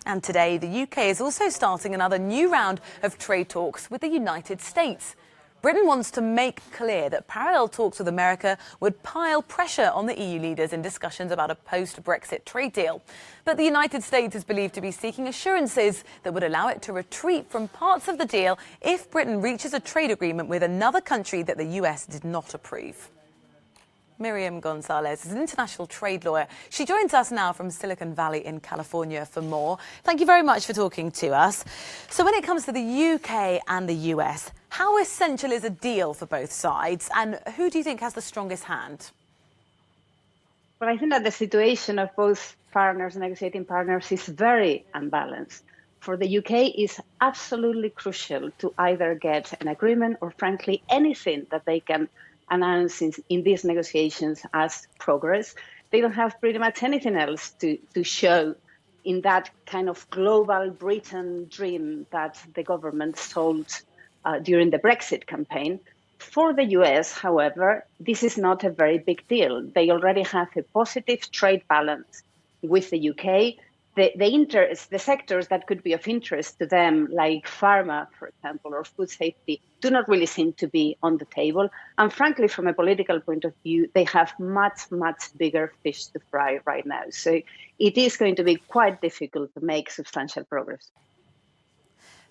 And today, the UK is also starting another new round of trade talks with the United States. Britain wants to make clear that parallel talks with America would pile pressure on the EU leaders in discussions about a post-Brexit trade deal. But the United States is believed to be seeking assurances that would allow it to retreat from parts of the deal if Britain reaches a trade agreement with another country that the US did not approve. Miriam Gonzalez is an international trade lawyer. She joins us now from Silicon Valley in California for more. Thank you very much for talking to us. So when it comes to the UK and the US, how essential is a deal for both sides, and who do you think has the strongest hand? Well, I think that the situation of both partners, negotiating partners, is very unbalanced. For the UK, it's absolutely crucial to either get an agreement or, frankly, anything that they can announce in these negotiations as progress. They don't have pretty much anything else to show in that kind of global Britain dream that the government sold during the Brexit campaign. For the US, however, this is not a very big deal. They already have a positive trade balance with the UK. The sectors that could be of interest to them, like pharma, for example, or food safety, do not really seem to be on the table. And frankly, from a political point of view, they have much, much bigger fish to fry right now. So it is going to be quite difficult to make substantial progress.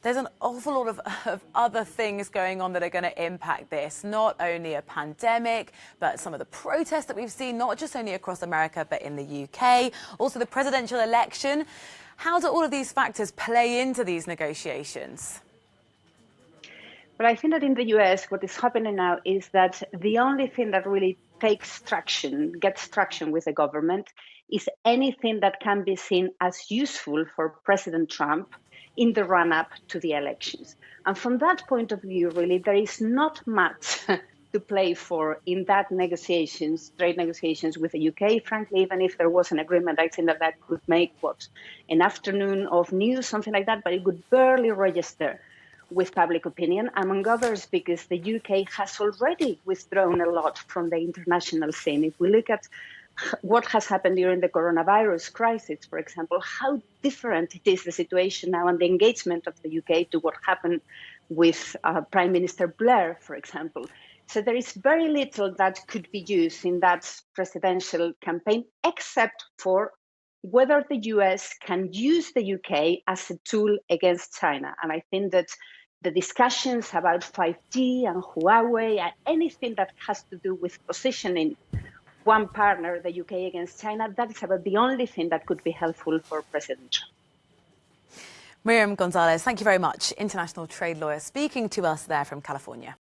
There's an awful lot of other things going on that are going to impact this, not only a pandemic, but some of the protests that we've seen, not just only across America, but in the UK, also the presidential election. How do all of these factors play into these negotiations? Well, I think that in the US, what is happening now is that the only thing that really gets traction with the government is anything that can be seen as useful for President Trump in the run-up to the elections. And from that point of view, really, there is not much to play for in that trade negotiations with the UK. Frankly, even if there was an agreement, I think that could make, an afternoon of news, something like that, but it would barely register with public opinion, among others, because the UK has already withdrawn a lot from the international scene. If we look at what has happened during the coronavirus crisis, for example, how different it is, the situation now and the engagement of the UK to what happened with Prime Minister Blair, for example. So there is very little that could be used in that presidential campaign, except for whether the US can use the UK as a tool against China. And I think that the discussions about 5G and Huawei and anything that has to do with positioning one partner, the UK, against China, that is about the only thing that could be helpful for President Trump. Miriam Gonzalez, thank you very much. International trade lawyer speaking to us there from California.